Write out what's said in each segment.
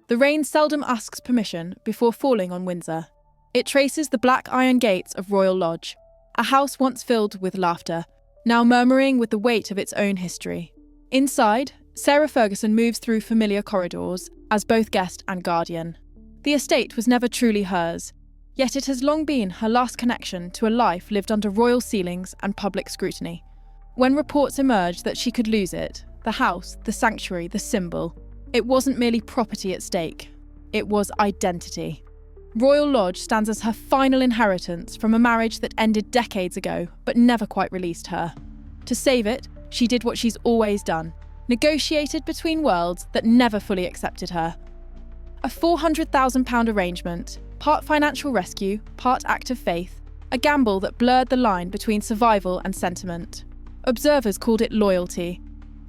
The rain seldom asks permission before falling on Windsor. It traces the black iron gates of Royal Lodge, a house once filled with laughter, now murmuring with the weight of its own history. Inside, Sarah Ferguson moves through familiar corridors as both guest and guardian. The estate was never truly hers, yet it has long been her last connection to a life lived under royal ceilings and public scrutiny. When reports emerged that she could lose it, the house, the sanctuary, the symbol, it wasn't merely property at stake. It was identity. Royal Lodge stands as her final inheritance from a marriage that ended decades ago but never quite released her. To save it, she did what she's always done, negotiated between worlds that never fully accepted her. A £400,000 arrangement, part financial rescue, part act of faith, a gamble that blurred the line between survival and sentiment. Observers called it loyalty.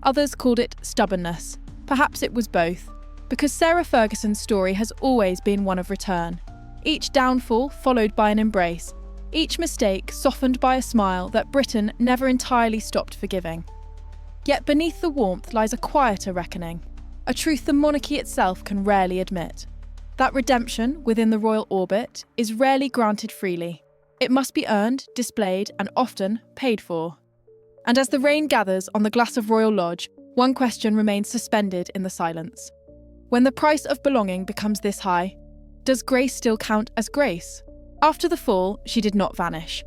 Others called it stubbornness. Perhaps it was both, because Sarah Ferguson's story has always been one of return. Each downfall followed by an embrace, each mistake softened by a smile that Britain never entirely stopped forgiving. Yet beneath the warmth lies a quieter reckoning, a truth the monarchy itself can rarely admit. That redemption within the royal orbit is rarely granted freely. It must be earned, displayed, and often paid for. And as the rain gathers on the glass of Royal Lodge, one question remains suspended in the silence. When the price of belonging becomes this high, does grace still count as grace? After the fall, she did not vanish.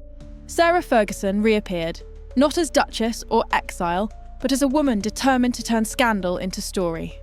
Sarah Ferguson reappeared, not as Duchess or exile, but as a woman determined to turn scandal into story.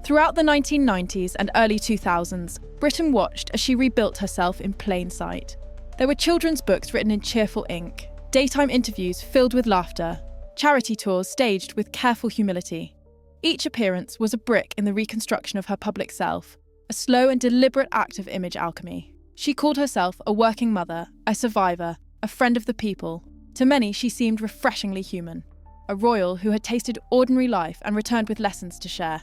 Throughout the 1990s and early 2000s, Britain watched as she rebuilt herself in plain sight. There were children's books written in cheerful ink, daytime interviews filled with laughter, charity tours staged with careful humility. Each appearance was a brick in the reconstruction of her public self, a slow and deliberate act of image alchemy. She called herself a working mother, a survivor, a friend of the people. To many, she seemed refreshingly human, a royal who had tasted ordinary life and returned with lessons to share.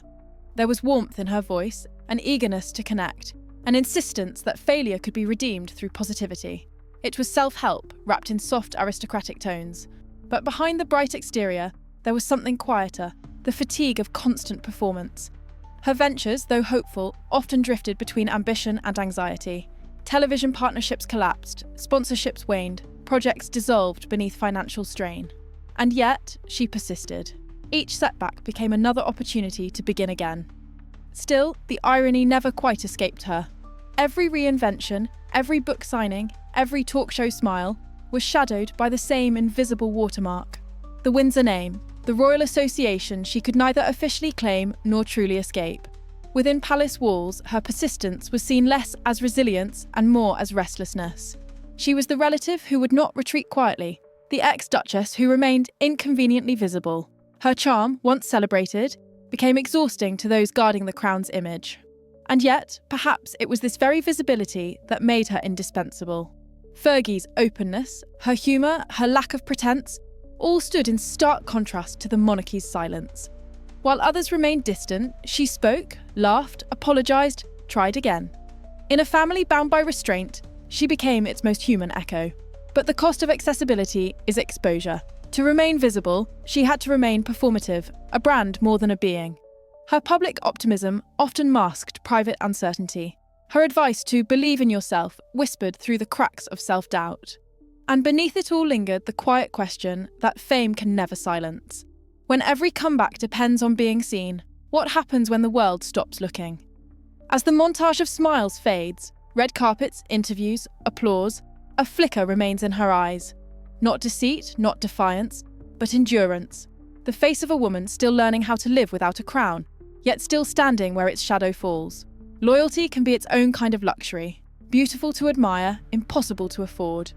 There was warmth in her voice, an eagerness to connect, an insistence that failure could be redeemed through positivity. It was self-help, wrapped in soft aristocratic tones. But behind the bright exterior, there was something quieter, the fatigue of constant performance. Her ventures, though hopeful, often drifted between ambition and anxiety. Television partnerships collapsed, sponsorships waned, projects dissolved beneath financial strain. And yet, she persisted. Each setback became another opportunity to begin again. Still, the irony never quite escaped her. Every reinvention, every book signing, every talk show smile was shadowed by the same invisible watermark. The Windsor name, the royal association she could neither officially claim nor truly escape. Within palace walls, her persistence was seen less as resilience and more as restlessness. She was the relative who would not retreat quietly, the ex-Duchess who remained inconveniently visible. Her charm, once celebrated, became exhausting to those guarding the crown's image. And yet, perhaps it was this very visibility that made her indispensable. Fergie's openness, her humour, her lack of pretense, all stood in stark contrast to the monarchy's silence. While others remained distant, she spoke, laughed, apologised, tried again. In a family bound by restraint, she became its most human echo. But the cost of accessibility is exposure. To remain visible, she had to remain performative, a brand more than a being. Her public optimism often masked private uncertainty. Her advice to believe in yourself whispered through the cracks of self-doubt. And beneath it all lingered the quiet question that fame can never silence. When every comeback depends on being seen, what happens when the world stops looking? As the montage of smiles fades, red carpets, interviews, applause, a flicker remains in her eyes. Not deceit, not defiance, but endurance. The face of a woman still learning how to live without a crown, yet still standing where its shadow falls. Loyalty can be its own kind of luxury, beautiful to admire, impossible to afford.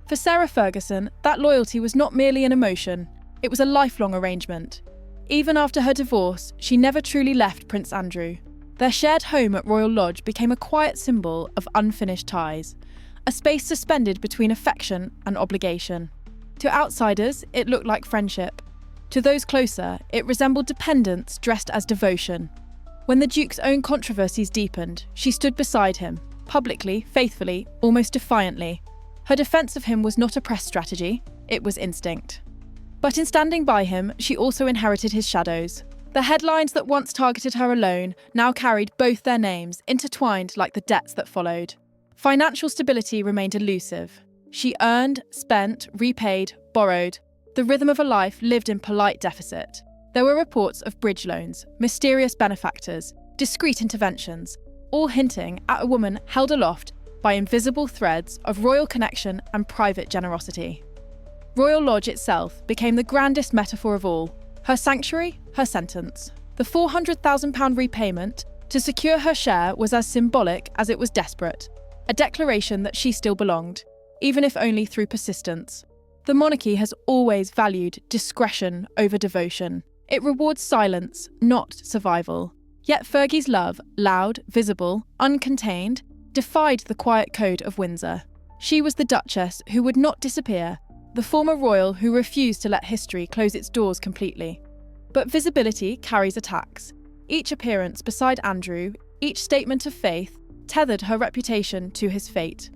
For Sarah Ferguson, that loyalty was not merely an emotion, it was a lifelong arrangement. Even after her divorce, she never truly left Prince Andrew. Their shared home at Royal Lodge became a quiet symbol of unfinished ties, a space suspended between affection and obligation. To outsiders, it looked like friendship. To those closer, it resembled dependence dressed as devotion. When the Duke's own controversies deepened, she stood beside him, publicly, faithfully, almost defiantly. Her defence of him was not a press strategy, it was instinct. But in standing by him, she also inherited his shadows. The headlines that once targeted her alone now carried both their names, intertwined like the debts that followed. Financial stability remained elusive. She earned, spent, repaid, borrowed. The rhythm of a life lived in polite deficit. There were reports of bridge loans, mysterious benefactors, discreet interventions, all hinting at a woman held aloft by invisible threads of royal connection and private generosity. Royal Lodge itself became the grandest metaphor of all. Her sanctuary, her sentence. The £400,000 repayment to secure her share was as symbolic as it was desperate, a declaration that she still belonged, even if only through persistence. The monarchy has always valued discretion over devotion. It rewards silence, not survival. Yet Fergie's love, loud, visible, uncontained, defied the quiet code of Windsor. She was the Duchess who would not disappear, the former royal who refused to let history close its doors completely. But visibility carries a tax. Each appearance beside Andrew, each statement of faith, tethered her reputation to his fate.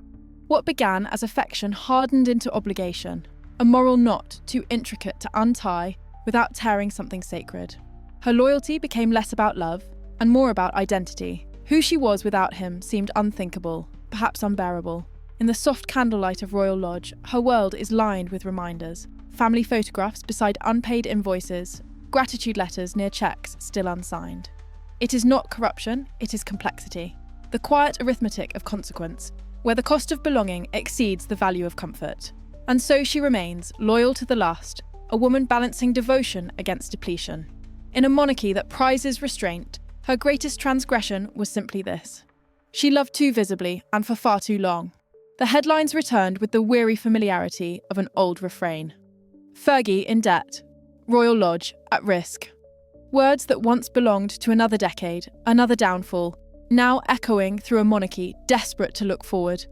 What began as affection hardened into obligation, a moral knot too intricate to untie without tearing something sacred. Her loyalty became less about love and more about identity. Who she was without him seemed unthinkable, perhaps unbearable. In the soft candlelight of Royal Lodge, her world is lined with reminders. Family photographs beside unpaid invoices, gratitude letters near cheques still unsigned. It is not corruption, it is complexity. The quiet arithmetic of consequence, where the cost of belonging exceeds the value of comfort. And so she remains, loyal to the last, a woman balancing devotion against depletion. In a monarchy that prizes restraint, her greatest transgression was simply this. She loved too visibly and for far too long. The headlines returned with the weary familiarity of an old refrain. Fergie in debt. Royal Lodge at risk. Words that once belonged to another decade, another downfall, now echoing through a monarchy desperate to look forward.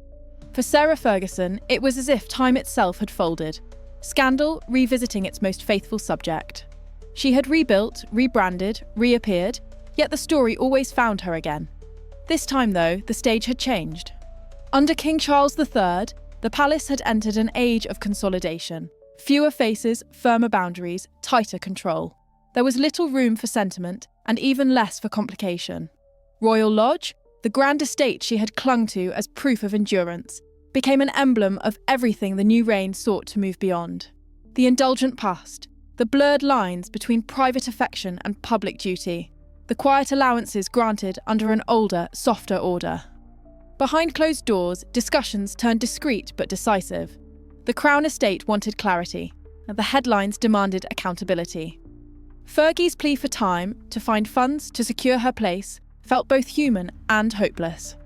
For Sarah Ferguson, it was as if time itself had folded, scandal revisiting its most faithful subject. She had rebuilt, rebranded, reappeared, yet the story always found her again. This time, though, the stage had changed. Under King Charles III, the palace had entered an age of consolidation. Fewer faces, firmer boundaries, tighter control. There was little room for sentiment and even less for complication. Royal Lodge, the grand estate she had clung to as proof of endurance, became an emblem of everything the new reign sought to move beyond. The indulgent past, the blurred lines between private affection and public duty, the quiet allowances granted under an older, softer order. Behind closed doors, discussions turned discreet but decisive. The Crown Estate wanted clarity, and the headlines demanded accountability. Fergie's plea for time, to find funds to secure her place, felt both human and hopeless.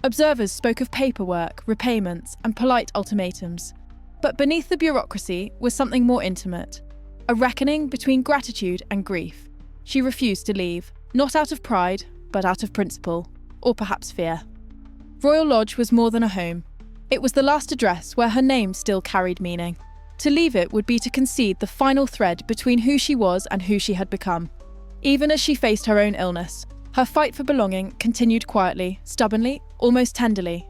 Observers spoke of paperwork, repayments, and polite ultimatums. But beneath the bureaucracy was something more intimate, a reckoning between gratitude and grief. She refused to leave, not out of pride, but out of principle, or perhaps fear. Royal Lodge was more than a home. It was the last address where her name still carried meaning. To leave it would be to concede the final thread between who she was and who she had become. Even as she faced her own illness, her fight for belonging continued quietly, stubbornly, almost tenderly.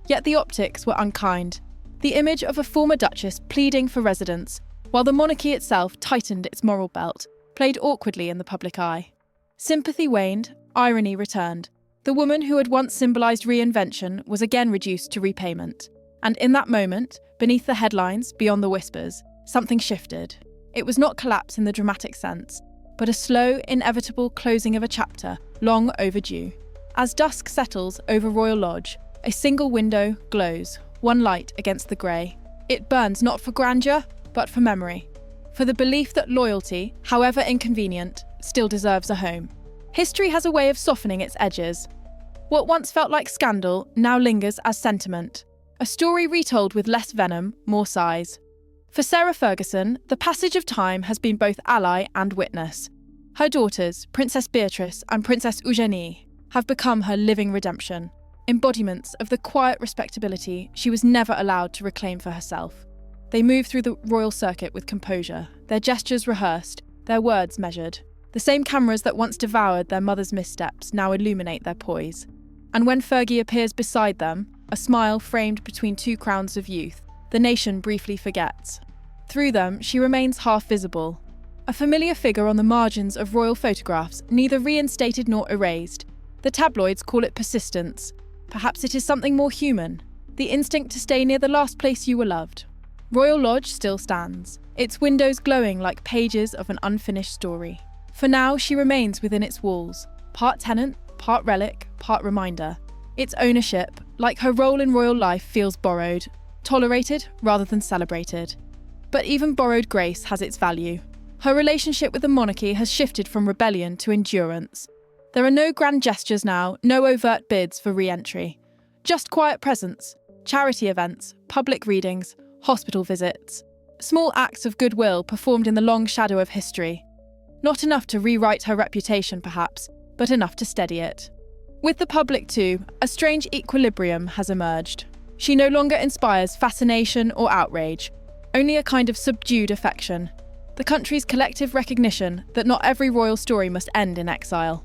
Yet the optics were unkind. The image of a former Duchess pleading for residence, while the monarchy itself tightened its moral belt, played awkwardly in the public eye. Sympathy waned, irony returned. The woman who had once symbolised reinvention was again reduced to repayment. And in that moment, beneath the headlines, beyond the whispers, something shifted. It was not collapse in the dramatic sense, but a slow, inevitable closing of a chapter, long overdue. As dusk settles over Royal Lodge, a single window glows, one light against the grey. It burns not for grandeur, but for memory. For the belief that loyalty, however inconvenient, still deserves a home. History has a way of softening its edges. What once felt like scandal now lingers as sentiment. A story retold with less venom, more sighs. For Sarah Ferguson, the passage of time has been both ally and witness. Her daughters, Princess Beatrice and Princess Eugenie, have become her living redemption, embodiments of the quiet respectability she was never allowed to reclaim for herself. They move through the royal circuit with composure, their gestures rehearsed, their words measured. The same cameras that once devoured their mother's missteps now illuminate their poise. And when Fergie appears beside them, a smile framed between two crowns of youth, the nation briefly forgets. Through them, she remains half visible. A familiar figure on the margins of royal photographs, neither reinstated nor erased. The tabloids call it persistence. Perhaps it is something more human, the instinct to stay near the last place you were loved. Royal Lodge still stands, its windows glowing like pages of an unfinished story. For now, she remains within its walls, part tenant, part relic, part reminder. Its ownership, like her role in royal life, feels borrowed, tolerated rather than celebrated. But even borrowed grace has its value. Her relationship with the monarchy has shifted from rebellion to endurance. There are no grand gestures now, no overt bids for re-entry. Just quiet presence, charity events, public readings, hospital visits. Small acts of goodwill performed in the long shadow of history. Not enough to rewrite her reputation, perhaps, but enough to steady it. With the public too, a strange equilibrium has emerged. She no longer inspires fascination or outrage, only a kind of subdued affection. The country's collective recognition that not every royal story must end in exile.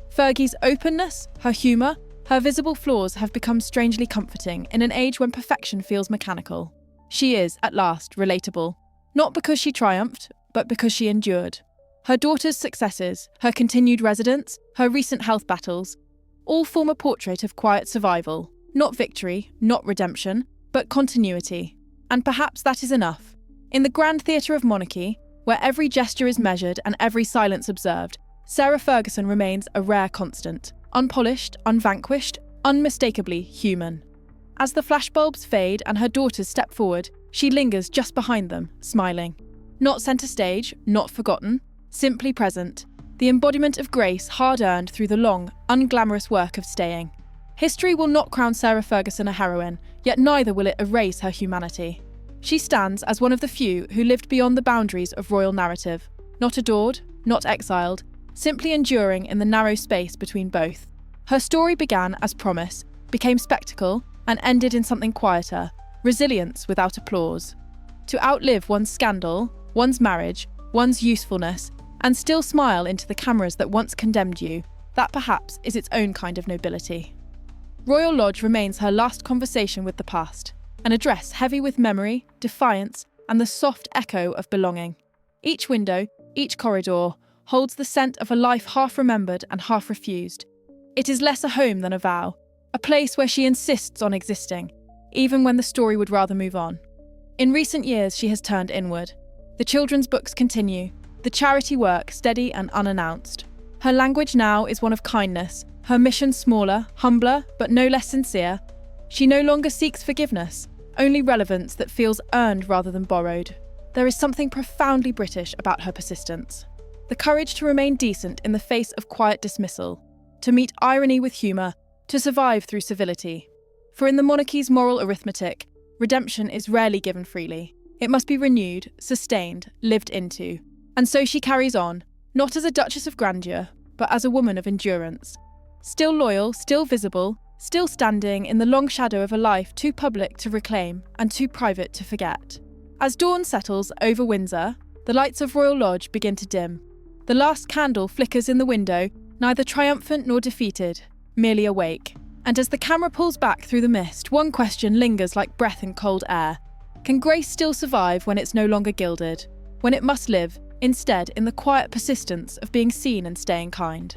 Fergie's openness, her humour, her visible flaws have become strangely comforting in an age when perfection feels mechanical. She is, at last, relatable. Not because she triumphed, but because she endured. Her daughter's successes, her continued residence, her recent health battles, all form a portrait of quiet survival. Not victory, not redemption, but continuity. And perhaps that is enough. In the grand theatre of monarchy, where every gesture is measured and every silence observed, Sarah Ferguson remains a rare constant, unpolished, unvanquished, unmistakably human. As the flashbulbs fade and her daughters step forward, she lingers just behind them, smiling. Not centre stage, not forgotten, simply present, the embodiment of grace hard-earned through the long, unglamorous work of staying. History will not crown Sarah Ferguson a heroine, yet neither will it erase her humanity. She stands as one of the few who lived beyond the boundaries of royal narrative, not adored, not exiled, simply enduring in the narrow space between both. Her story began as promise, became spectacle, and ended in something quieter, resilience without applause. To outlive one's scandal, one's marriage, one's usefulness, and still smile into the cameras that once condemned you, that perhaps is its own kind of nobility. Royal Lodge remains her last conversation with the past, an address heavy with memory, defiance, and the soft echo of belonging. Each window, each corridor, holds the scent of a life half remembered and half refused. It is less a home than a vow, a place where she insists on existing, even when the story would rather move on. In recent years, she has turned inward. The children's books continue, the charity work steady and unannounced. Her language now is one of kindness, her mission smaller, humbler, but no less sincere. She no longer seeks forgiveness, only relevance that feels earned rather than borrowed. There is something profoundly British about her persistence. The courage to remain decent in the face of quiet dismissal, to meet irony with humour, to survive through civility. For in the monarchy's moral arithmetic, redemption is rarely given freely. It must be renewed, sustained, lived into. And so she carries on, not as a Duchess of grandeur, but as a woman of endurance. Still loyal, still visible, still standing in the long shadow of a life too public to reclaim and too private to forget. As dawn settles over Windsor, the lights of Royal Lodge begin to dim. The last candle flickers in the window, neither triumphant nor defeated, merely awake. And as the camera pulls back through the mist, one question lingers like breath in cold air. Can grace still survive when it's no longer gilded? When it must live, instead, in the quiet persistence of being seen and staying kind?